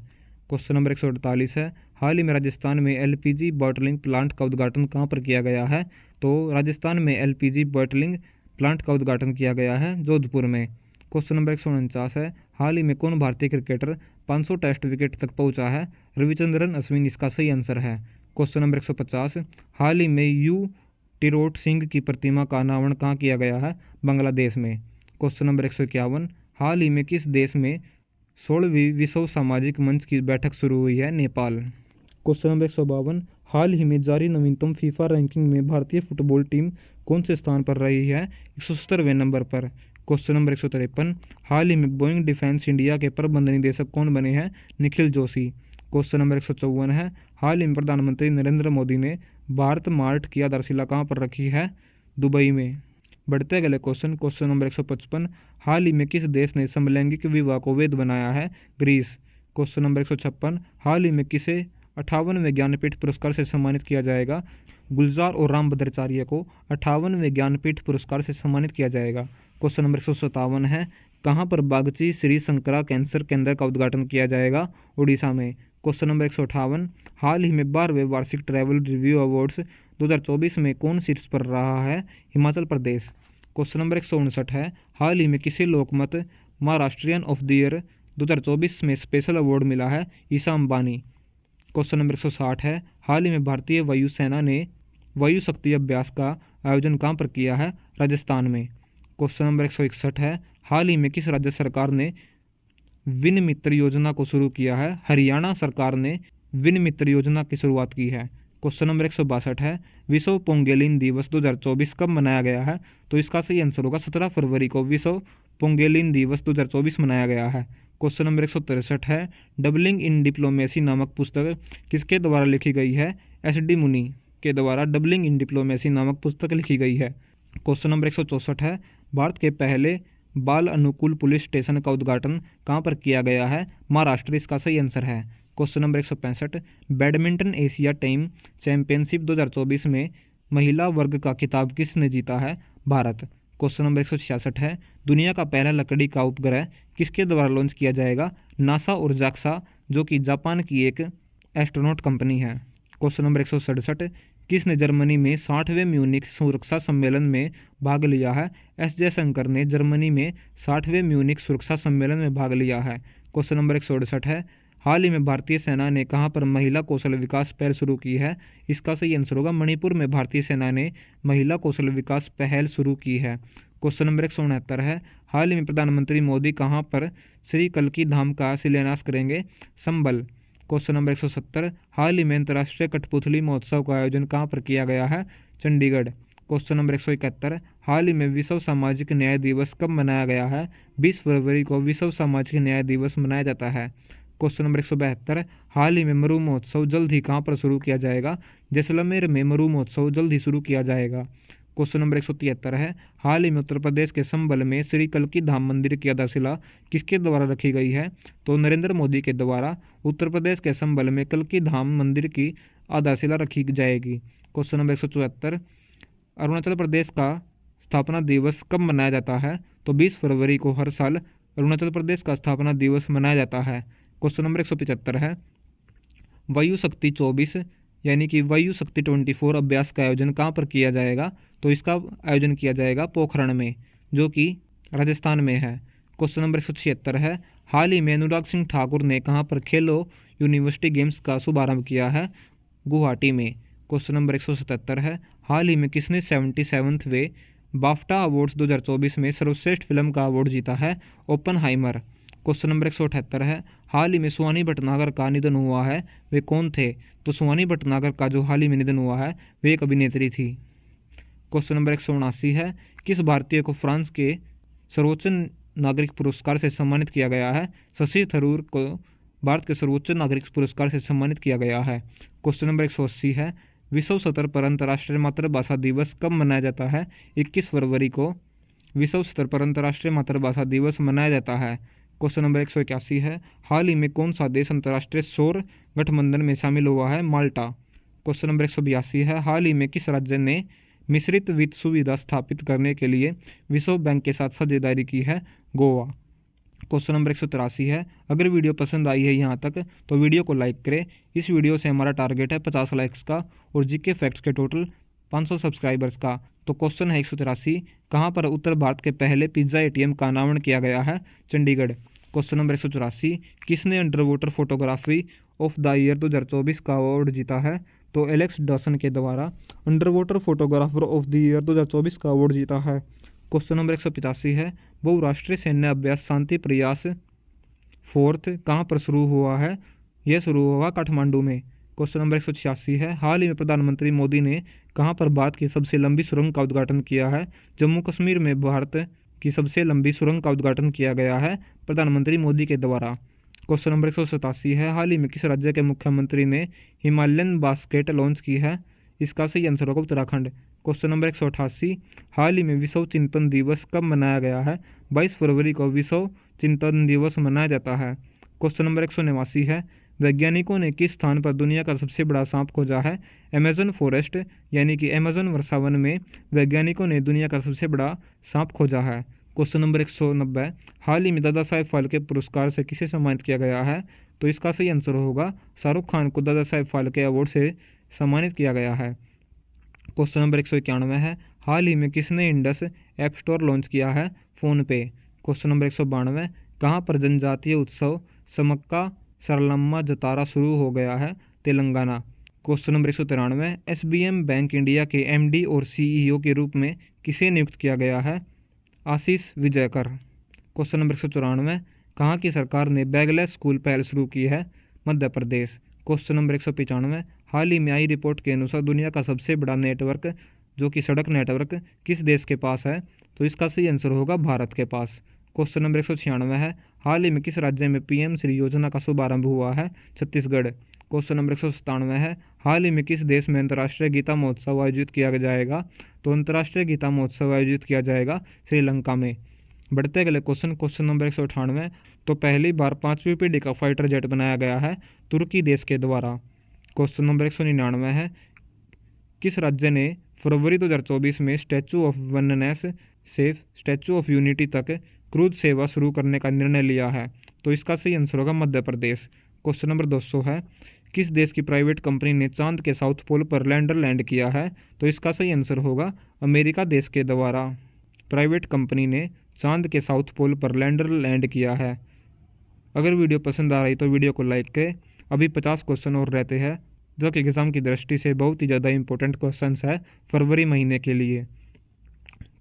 क्वेश्चन नंबर 148 है, हाल ही में राजस्थान में एलपीजी बॉटलिंग प्लांट का उद्घाटन कहाँ पर किया गया है? तो राजस्थान में एलपीजी बॉटलिंग प्लांट का उद्घाटन किया गया है जोधपुर में। क्वेश्चन नंबर 149 है, हाल ही में कौन भारतीय क्रिकेटर 500 टेस्ट विकेट तक पहुंचा है? रविचंद्रन अश्विन इसका सही आंसर है। क्वेश्चन नंबर 150, हाल ही में यू टिरोट सिंह की प्रतिमा का अनावरण कहाँ किया गया है? बांग्लादेश में। क्वेश्चन नंबर 151, हाल ही में किस देश में 16वीं विश्व सामाजिक मंच की बैठक शुरू हुई है? नेपाल। क्वेश्चन नंबर 152, हाल ही में जारी नवीनतम फीफा रैंकिंग में भारतीय फुटबॉल टीम कौन से स्थान पर रही है? 170वें नंबर पर। क्वेश्चन नंबर 153, हाल ही में बोइंग डिफेंस इंडिया के प्रबंध निदेशक कौन बने हैं? निखिल जोशी। क्वेश्चन नंबर 154 है, हाल ही में प्रधानमंत्री नरेंद्र मोदी ने भारत मार्ट की आधारशिला कहाँ पर रखी है? दुबई में। बढ़ते अगले क्वेश्चन नंबर 155, हाल ही में किस देश ने समलैंगिक विवाह को वैध बनाया है? ग्रीस। क्वेश्चन नंबर 156, हाल ही में किसे 58वें ज्ञानपीठ पुरस्कार से सम्मानित किया जाएगा? गुलजार और राम भद्राचार्य को 58वें ज्ञानपीठ पुरस्कार से सम्मानित किया जाएगा। क्वेश्चन नंबर 157 है, कहाँ पर बागची श्री शंकरा कैंसर केंद्र का उद्घाटन किया जाएगा? उड़ीसा में। क्वेश्चन नंबर 158, हाल ही में 12वें वार्षिक ट्रैवल रिव्यू अवार्ड्स 2024 में कौन शीर्ष पर रहा है? हिमाचल प्रदेश। क्वेश्चन नंबर 159 है, हाल ही में किसे लोकमत महाराष्ट्रियन ऑफ द ईयर 2024 में स्पेशल अवार्ड मिला है? ईशा अंबानी। क्वेश्चन नंबर 160 है, हाल ही में भारतीय वायुसेना ने वायु शक्ति अभ्यास का आयोजन कहाँ पर किया है? राजस्थान में। क्वेश्चन नंबर 161 है, हाल ही में किस राज्य सरकार ने विन मित्र योजना को शुरू किया है? हरियाणा सरकार ने विन मित्र योजना की शुरुआत की है। क्वेश्चन नंबर 162 है, विश्व पोंगेलिन दिवस 2024 कब मनाया गया है? तो इसका सही आंसर होगा 17 फरवरी को विश्व पोंगेलिन दिवस 2024 मनाया गया है। क्वेश्चन नंबर 163 है, डबलिंग इन डिप्लोमेसी नामक पुस्तक किसके द्वारा लिखी गई है? एस.डी. मुनी के द्वारा डबलिंग इन डिप्लोमेसी नामक पुस्तक लिखी गई है। क्वेश्चन नंबर 164 है, भारत के पहले बाल अनुकूल पुलिस स्टेशन का उद्घाटन कहाँ पर किया गया है? महाराष्ट्र इसका सही आंसर है। Question number 165, badminton Asia team championship 2024 में महिला वर्ग का खिताब किसने जीता है? भारत। क्वेश्चन नंबर 166 है, दुनिया का पहला लकड़ी का उपग्रह किसके द्वारा लॉन्च किया जाएगा? नासा और जाक्सा, जो कि जापान की एक एस्ट्रोनॉट कंपनी है। क्वेश्चन नंबर 167, किसने जर्मनी में 60वें म्यूनिख सुरक्षा सम्मेलन में भाग लिया है? एस जयशंकर ने जर्मनी में 60वें म्यूनिख सुरक्षा सम्मेलन में भाग लिया है। क्वेश्चन नंबर 168 है, हाल ही में भारतीय सेना ने कहाँ पर महिला कौशल विकास पहल शुरू की है? इसका सही आंसर होगा मणिपुर में भारतीय सेना ने महिला कौशल विकास पहल शुरू की है। क्वेश्चन नंबर 169 है, हाल ही में प्रधानमंत्री मोदी कहाँ पर श्री कल्की धाम का शिलान्यास करेंगे? संबल। क्वेश्चन नंबर 170, हाल ही में अंतर्राष्ट्रीय कठपुतली महोत्सव का आयोजन कहाँ पर किया गया है? चंडीगढ़। क्वेश्चन नंबर 171, हाल ही में विश्व सामाजिक न्याय दिवस कब मनाया गया है? 20 फरवरी को विश्व सामाजिक न्याय दिवस मनाया जाता है। क्वेश्चन नंबर 172, हाल ही में मरु महोत्सव जल्द ही कहाँ पर शुरू किया जाएगा? जैसलमेर में मरु महोत्सव जल्द ही शुरू किया जाएगा। क्वेश्चन नंबर 173 है, हाल ही में उत्तर प्रदेश के संबल में श्री कल्की धाम मंदिर की आधारशिला किसके द्वारा रखी गई है? तो नरेंद्र मोदी के द्वारा उत्तर प्रदेश के संबल में कल्की धाम मंदिर की आधारशिला रखी जाएगी। क्वेश्चन नंबर 174, अरुणाचल प्रदेश का स्थापना दिवस कब मनाया जाता है? तो 20 फरवरी को हर साल अरुणाचल प्रदेश का स्थापना दिवस मनाया जाता है। क्वेश्चन नंबर 175 है, वायु शक्ति 24 यानी कि वायु शक्ति 24 अभ्यास का आयोजन कहाँ पर किया जाएगा? तो इसका आयोजन किया जाएगा पोखरण में, जो कि राजस्थान में है। क्वेश्चन नंबर 176 है, हाल ही में अनुराग सिंह ठाकुर ने कहाँ पर खेलो यूनिवर्सिटी गेम्स का शुभारंभ किया है? गुवाहाटी में। क्वेश्चन नंबर 177 है, हाल ही में किसने 77वें बाफ्टा अवार्ड्स 2024 में सर्वश्रेष्ठ फिल्म का अवार्ड जीता है? ओपनहाइमर। क्वेश्चन नंबर 178 है, हाल ही में सुहानी भटनागर का निधन हुआ है, वे कौन थे? तो सुहानी भटनागर का जो हाल ही में निधन हुआ है वे एक अभिनेत्री थी। क्वेश्चन नंबर 179 है, किस भारतीय को फ्रांस के सर्वोच्च नागरिक पुरस्कार से सम्मानित किया गया है? शशि थरूर को भारत के सर्वोच्च नागरिक पुरस्कार से सम्मानित किया गया है। क्वेश्चन नंबर 180 है, विश्व स्तर पर अंतर्राष्ट्रीय मातृभाषा दिवस कब मनाया जाता है? 21 फरवरी को विश्व स्तर पर अंतर्राष्ट्रीय मातृभाषा दिवस मनाया जाता है। क्वेश्चन नंबर 181 है, हाल ही में कौन सा देश अंतर्राष्ट्रीय सौर गठबंधन में शामिल हुआ है? माल्टा। क्वेश्चन नंबर 182 है, हाल ही में किस राज्य ने मिश्रित वित्त सुविधा स्थापित करने के लिए विश्व बैंक के साथ साझेदारी की है? गोवा। क्वेश्चन नंबर 183 है, अगर वीडियो पसंद आई है यहाँ तक तो वीडियो को लाइक करें। इस वीडियो से हमारा टारगेट है 50 लाइक्स का और जीके फैक्ट्स के टोटल 500 सब्सक्राइबर्स का। तो क्वेश्चन है 183, कहाँ पर उत्तर भारत के पहले पिज्जा एटीएम का अनावरण किया गया है? चंडीगढ़। क्वेश्चन नंबर 184, किसने under water photography of the year 2024 का अवार्ड जीता है? तो एलेक्स डॉसन के द्वारा under water photographer of the year 2024 का अवार्ड जीता है। क्वेश्चन नंबर 185 है, बहुराष्ट्रीय सैन्य अभ्यास शांति प्रयास 4 कहाँ पर शुरू हुआ है? यह शुरू हुआ काठमांडू में। क्वेश्चन नंबर 186 है, हाल ही में प्रधानमंत्री मोदी ने कहाँ पर भारत की सबसे लंबी सुरंग का उद्घाटन किया है? जम्मू कश्मीर में भारत की सबसे लंबी सुरंग का उद्घाटन किया गया है प्रधानमंत्री मोदी के द्वारा। क्वेश्चन नंबर 187 है, हाल ही में किस राज्य के मुख्यमंत्री ने हिमालयन बास्केट लॉन्च की है? इसका सही आंसर होगा उत्तराखंड। क्वेश्चन नंबर 188, हाल ही में विश्व चिंतन दिवस कब मनाया गया है? 22 फरवरी को विश्व चिंतन दिवस मनाया जाता है। क्वेश्चन नंबर 189 है, वैज्ञानिकों ने किस स्थान पर दुनिया का सबसे बड़ा सांप खोजा है? अमेजन फॉरेस्ट यानी कि अमेजन वर्षावन में वैज्ञानिकों ने दुनिया का सबसे बड़ा सांप खोजा है। क्वेश्चन नंबर 190, हाल ही में दादा साहेब फाल्के पुरस्कार से किसे सम्मानित किया गया है? तो इसका सही आंसर होगा शाहरुख खान को दादा साहेब फाल्के अवार्ड से सम्मानित किया गया है। क्वेश्चन नंबर 191 है, हाल ही में किसने इंडस ऐप स्टोर लॉन्च किया है? फ़ोन पे। क्वेश्चन नंबर 192, कहाँ पर जनजातीय उत्सव समक्का सरलम्मा जतारा शुरू हो गया है? Telangana. Question number 193, SBM bank India के MD और CEO के रूप में किसे नियुक्त किया गया है? आशीष विजयकर। क्वेश्चन नंबर 194, कहाँ की सरकार ने बैगलेस स्कूल पहल शुरू की है? मध्य प्रदेश। क्वेश्चन नंबर 195, हाल ही में आई रिपोर्ट के अनुसार दुनिया का सबसे बड़ा नेटवर्क जो कि सड़क नेटवर्क किस देश के पास है? तो इसका सही आंसर होगा भारत के पास। क्वेश्चन नंबर 196 है, हाल ही में किस राज्य में PM श्री योजना का शुभारंभ हुआ है? छत्तीसगढ़। क्वेश्चन नंबर 197 है, हाल ही में किस देश में अंतर्राष्ट्रीय गीता महोत्सव आयोजित किया जाएगा? तो अंतर्राष्ट्रीय गीता महोत्सव आयोजित किया जाएगा श्रीलंका में। बढ़ते अगले क्वेश्चन नंबर 198, तो पहली बार 5वीं पीढ़ी का फाइटर जेट बनाया गया है तुर्की देश के द्वारा। क्वेश्चन नंबर 199 है, किस राज्य ने फरवरी 2024 में स्टैचू ऑफ वननेस से स्टैचू ऑफ यूनिटी तक क्रूज सेवा शुरू करने का निर्णय लिया है? तो इसका सही आंसर होगा मध्य प्रदेश। क्वेश्चन नंबर 200 है, किस देश की प्राइवेट कंपनी ने चांद के साउथ पोल पर लैंडर लैंड किया है? तो इसका सही आंसर होगा अमेरिका देश के द्वारा प्राइवेट कंपनी ने चांद के साउथ पोल पर लैंडर लैंड किया है। अगर वीडियो पसंद आ रही तो वीडियो को लाइक करें। अभी 50 क्वेश्चन और रहते हैं जो कि एग्ज़ाम की दृष्टि से बहुत ही ज़्यादा इंपॉर्टेंट क्वेश्चन है फरवरी महीने के लिए।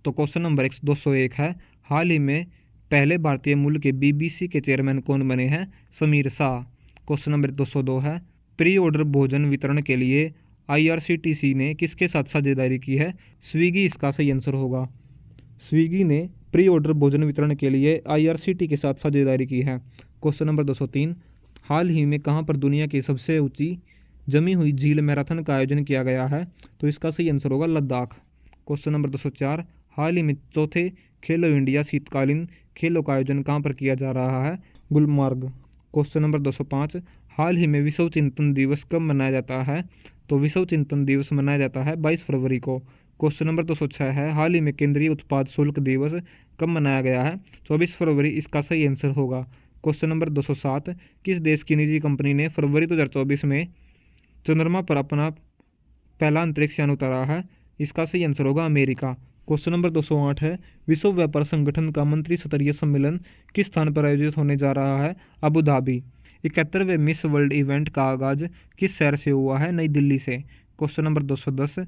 तो क्वेश्चन नंबर 201 है, हाल ही में पहले भारतीय मूल के BBC के चेयरमैन कौन बने हैं? समीर शाह। क्वेश्चन नंबर 202 है, प्री ऑर्डर भोजन वितरण के लिए IRCTC ने किसके साथ साझेदारी की है? स्विगी इसका सही आंसर होगा। स्विगी ने प्री ऑर्डर भोजन वितरण के लिए IRCTC के साथ साझेदारी की है। क्वेश्चन नंबर 203, हाल ही में कहाँ पर दुनिया की सबसे ऊंची जमी हुई झील मैराथन का आयोजन किया गया है? तो इसका सही आंसर होगा लद्दाख। क्वेश्चन नंबर 204, हाल ही में चौथे खेलो इंडिया शीतकालीन खेलों का आयोजन कहाँ पर किया जा रहा है? गुलमार्ग। क्वेश्चन नंबर 205, हाल ही में विश्व चिंतन दिवस कब मनाया जाता है? तो विश्व चिंतन दिवस मनाया जाता है 22 फरवरी को। क्वेश्चन नंबर 206 है, हाल ही में केंद्रीय उत्पाद शुल्क दिवस कब मनाया गया है? 24 फरवरी इसका सही आंसर होगा। क्वेश्चन नंबर 207, किस देश की निजी कंपनी ने फरवरी 2024 में चंद्रमा पर अपना पहला अंतरिक्ष यान उतारा है? इसका सही आंसर होगा अमेरिका। क्वेश्चन नंबर 208 है, विश्व व्यापार संगठन का मंत्री स्तरीय सम्मेलन किस स्थान पर आयोजित होने जा रहा है? Abu Dhabi. 71वें मिस वर्ल्ड इवेंट का आगाज किस शहर से हुआ है? नई दिल्ली से। क्वेश्चन नंबर 210,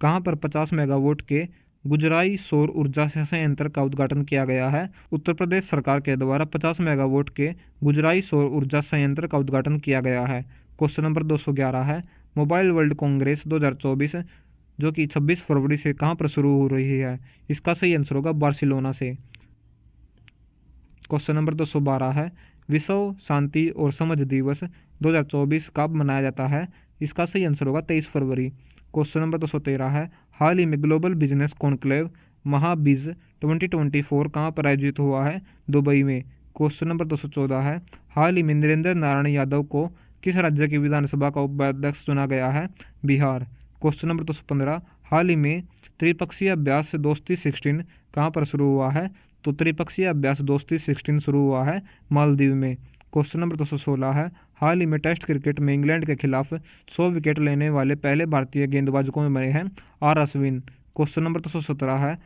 कहाँ पर 50 मेगावाट के गुजराई सौर ऊर्जा संयंत्र का उद्घाटन किया गया है? उत्तर प्रदेश सरकार के द्वारा 50 मेगावाट के गुजराई सौर ऊर्जा संयंत्र का उद्घाटन किया गया है। क्वेश्चन नंबर 211 है, मोबाइल वर्ल्ड कांग्रेस 2024 जो कि 26 फरवरी से कहाँ पर शुरू हो रही है? इसका सही आंसर होगा बार्सिलोना से। क्वेश्चन नंबर 212 है विश्व शांति और समझ दिवस 2024 कब मनाया जाता है? इसका सही आंसर होगा 23 फरवरी। क्वेश्चन नंबर 213 है हाल ही में ग्लोबल बिजनेस कॉन्क्लेव महाबिज 2024 कहाँ पर आयोजित हुआ है? दुबई में। क्वेश्चन नंबर 214 है हाल ही में नरेंद्र नारायण यादव को किस राज्य की विधानसभा का उपाध्यक्ष चुना गया है? बिहार। क्वेश्चन नंबर 215 हाल ही में त्रिपक्षीय अभ्यास दोस्ती 16 कहाँ पर शुरू हुआ है? तो त्रिपक्षीय अभ्यास दोस्ती 16 शुरू हुआ है मालदीव में। क्वेश्चन नंबर 216 है हाल ही में टेस्ट क्रिकेट में इंग्लैंड के खिलाफ 100 विकेट लेने वाले पहले भारतीय गेंदबाज कौन बने हैं? आर अश्विन। क्वेश्चन नंबर 217 है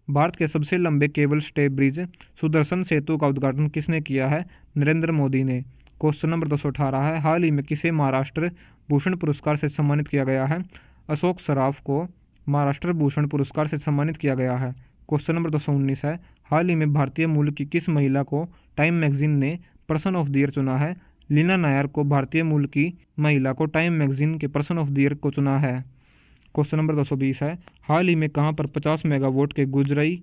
भारत के सबसे लंबे केबल स्टे ब्रिज सुदर्शन सेतु का उद्घाटन किसने किया है? नरेंद्र मोदी ने। क्वेश्चन नंबर 218 है हाल ही में किसे महाराष्ट्र भूषण पुरस्कार से सम्मानित किया गया है? अशोक सराफ को महाराष्ट्र भूषण पुरस्कार से सम्मानित किया गया है। क्वेश्चन नंबर 219 है हाल ही में भारतीय मूल की किस महिला को टाइम मैगजीन ने पर्सन ऑफ द ईयर चुना है? लीना नायर को भारतीय मूल की महिला को टाइम मैगजीन के पर्सन ऑफ द ईयर को चुना है। क्वेश्चन नंबर 220 है हाल ही में कहाँ पर 50 मेगावाट के गुजराई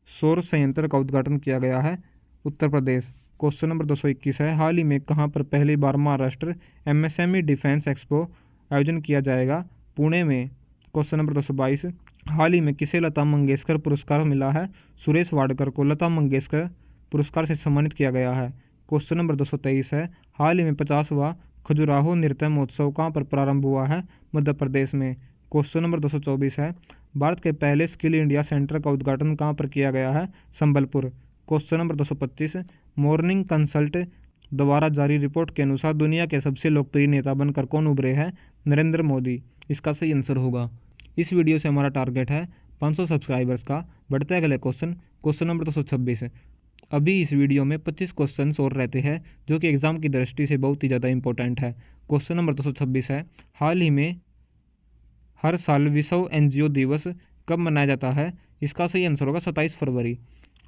सौर संयंत्र का उद्घाटन किया गया है? उत्तर प्रदेश। क्वेश्चन नंबर 221 है हाल ही में कहाँ पर पहली बार महाराष्ट्र एमएसएमई डिफेंस एक्सपो आयोजन किया जाएगा? पुणे में। क्वेश्चन नंबर 222 हाल ही में किसे लता मंगेशकर पुरस्कार मिला है? सुरेश वाडकर को लता मंगेशकर पुरस्कार से सम्मानित किया गया है। क्वेश्चन नंबर 223 है हाल ही में 50वां खजुराहो नृत्य महोत्सव कहाँ पर प्रारंभ हुआ है? मध्य प्रदेश में। क्वेश्चन नंबर 224 है भारत के पहले स्किल इंडिया सेंटर का उद्घाटन कहाँ पर किया गया है? Sambalpur. Question number 225 morning consult द्वारा जारी रिपोर्ट के अनुसार दुनिया के सबसे लोकप्रिय नेता बनकर कौन उभरे हैं? नरेंद्र मोदी। इसका सही आंसर होगा। इस वीडियो से हमारा टारगेट है 500 सब्सक्राइबर्स का। बढ़ते हैं अगले क्वेश्चन नंबर 226। अभी इस वीडियो में 25 क्वेश्चन और रहते हैं जो कि एग्जाम की दृष्टि से बहुत ही ज़्यादा इंपॉर्टेंट है। क्वेश्चन नंबर 226 है हाल ही में हर साल विश्व एनजीओ दिवस कब मनाया जाता है? इसका सही आंसर होगा 27 फरवरी।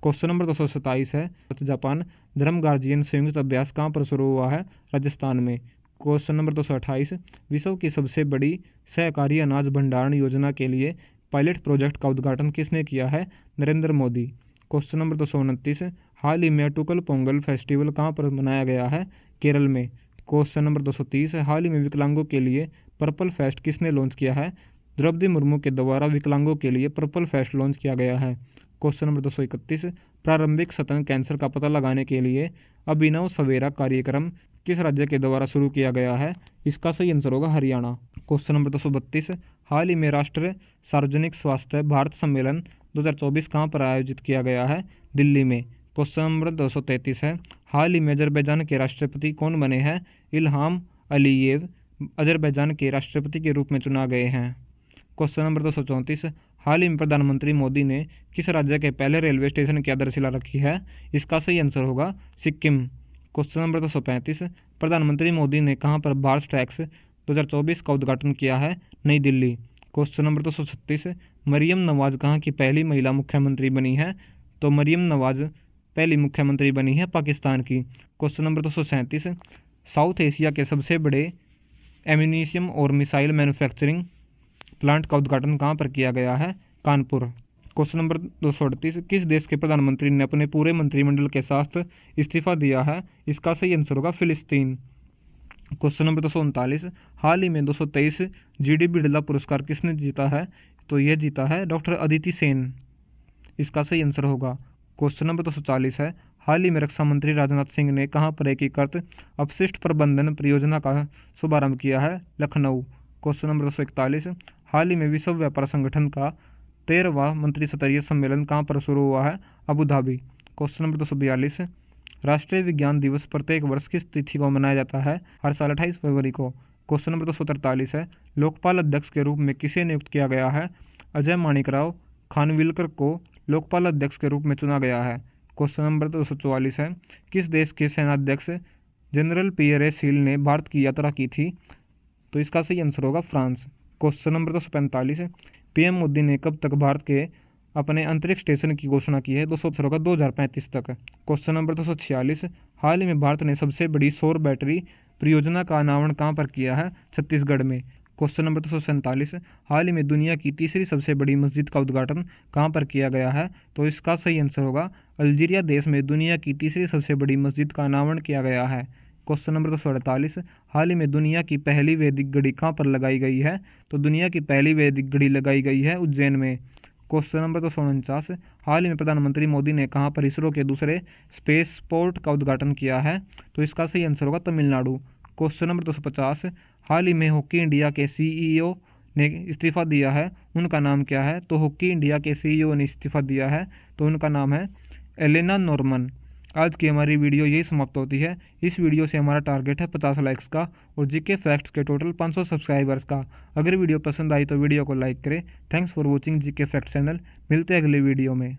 क्वेश्चन नंबर 227 है जापान धर्म गार्जियन संयुक्त अभ्यास कहाँ पर शुरू हुआ है? राजस्थान में। क्वेश्चन नंबर 228 विश्व की सबसे बड़ी सहकारी अनाज भंडारण योजना के लिए पायलट प्रोजेक्ट का उद्घाटन किसने किया है? नरेंद्र मोदी। क्वेश्चन नंबर 229 हाल ही में अटुकल पोंगल फेस्टिवल कहाँ पर मनाया गया है? केरल में। क्वेश्चन नंबर 230 हाल ही में विकलांगों के लिए पर्पल फेस्ट किसने लॉन्च किया है? द्रौपदी मुर्मू के द्वारा विकलांगों के लिए पर्पल फेस्ट लॉन्च किया गया है। क्वेश्चन नंबर 231 प्रारंभिक स्तन कैंसर का पता लगाने के लिए अभिनव सवेरा कार्यक्रम किस राज्य के द्वारा शुरू किया गया है? इसका सही आंसर होगा हरियाणा। क्वेश्चन नंबर 232 हाल ही में राष्ट्रीय सार्वजनिक स्वास्थ्य भारत सम्मेलन 2024 कहाँ पर आयोजित किया गया है? दिल्ली में। क्वेश्चन नंबर 233 है हाल ही में अजरबैजान के राष्ट्रपति कौन बने हैं? इल्हाम अलीयेव अजरबैजान के राष्ट्रपति के रूप में चुना गए हैं। क्वेश्चन नंबर 234 हाल ही में प्रधानमंत्री मोदी ने किस राज्य के पहले रेलवे स्टेशन की आधारशिला रखी है? इसका सही आंसर होगा सिक्किम। क्वेश्चन नंबर 235 प्रधानमंत्री मोदी ने कहाँ पर भारत टैक्स 2024 का उद्घाटन किया है? नई दिल्ली। क्वेश्चन नंबर 236 मरियम नवाज कहाँ की पहली महिला मुख्यमंत्री बनी है? तो मरियम नवाज पहली मुख्यमंत्री बनी है पाकिस्तान की। क्वेश्चन नंबर 237 साउथ एशिया के सबसे बड़े एम्यूनिशियम और मिसाइल मैन्युफैक्चरिंग प्लांट का उद्घाटन कहाँ पर किया गया है? कानपुर। क्वेश्चन नंबर 238 किस देश के प्रधानमंत्री ने अपने पूरे मंत्रिमंडल के साथ इस्तीफा दिया है? इसका सही आंसर होगा फिलिस्तीन। क्वेश्चन नंबर 239 हाल ही में 223 जीडी बिड़ला पुरस्कार किसने जीता है? तो यह जीता है डॉक्टर अदिति सेन। इसका सही आंसर होगा। क्वेश्चन नंबर 240 है हाल ही में रक्षा मंत्री राजनाथ सिंह ने कहाँ पर एकीकृत अपशिष्ट प्रबंधन परियोजना का शुभारंभ किया है? लखनऊ। क्वेश्चन नंबर 241 हाल ही में विश्व व्यापार संगठन का 13वां मंत्रिस्तरीय सम्मेलन कहाँ पर शुरू हुआ है? Abu Dhabi. क्वेश्चन नंबर 242 राष्ट्रीय विज्ञान दिवस प्रत्येक वर्ष किस तिथि को मनाया जाता है? हर साल 28 फरवरी को। क्वेश्चन नंबर 243 है लोकपाल अध्यक्ष के रूप में किसे नियुक्त किया गया है? अजय माणिकराव खानविलकर को लोकपाल अध्यक्ष के रूप में चुना गया है। क्वेश्चन नंबर 244 है किस देश के सेनाध्यक्ष जनरल पियरे सील ने भारत की यात्रा की थी? तो इसका सही आंसर होगा France. Question number 245 PM Modi ने कब तक भारत के अपने अंतरिक्ष स्टेशन की घोषणा की है? 2035 तक। क्वेश्चन नंबर 246 हाल ही में भारत ने सबसे बड़ी सौर बैटरी परियोजना का अनावरण कहाँ पर किया है? छत्तीसगढ़ में। क्वेश्चन नंबर 247, हाल ही में दुनिया की तीसरी सबसे बड़ी मस्जिद का उद्घाटन कहाँ पर किया गया है? तो इसका सही आंसर होगा अल्जीरिया देश में दुनिया की तीसरी सबसे बड़ी मस्जिद का अनावरण किया गया है। क्वेश्चन नंबर 248, हाल ही में दुनिया की पहली वैदिक घड़ी कहाँ पर लगाई गई है? तो दुनिया की पहली वैदिक घड़ी लगाई गई है उज्जैन में। क्वेश्चन नंबर 249, हाल ही में प्रधानमंत्री मोदी ने कहाँ पर इसरो के दूसरे स्पेस पोर्ट का उद्घाटन किया है? तो इसका सही आंसर होगा तमिलनाडु। क्वेश्चन नंबर 250, हाल ही में हॉकी इंडिया के सीईओ ने इस्तीफा दिया है, उनका नाम क्या है? तो हॉकी इंडिया के सीईओ ने इस्तीफा दिया है, तो उनका नाम है एलेना नॉर्मन। आज की हमारी वीडियो यही समाप्त होती है। इस वीडियो से हमारा टारगेट है 50 लाइक्स का और जीके फैक्ट्स के टोटल 500 सब्सक्राइबर्स का। अगर वीडियो पसंद आई तो वीडियो को लाइक करें। Thanks for watching GK facts channel. मिलते हैं अगले वीडियो में।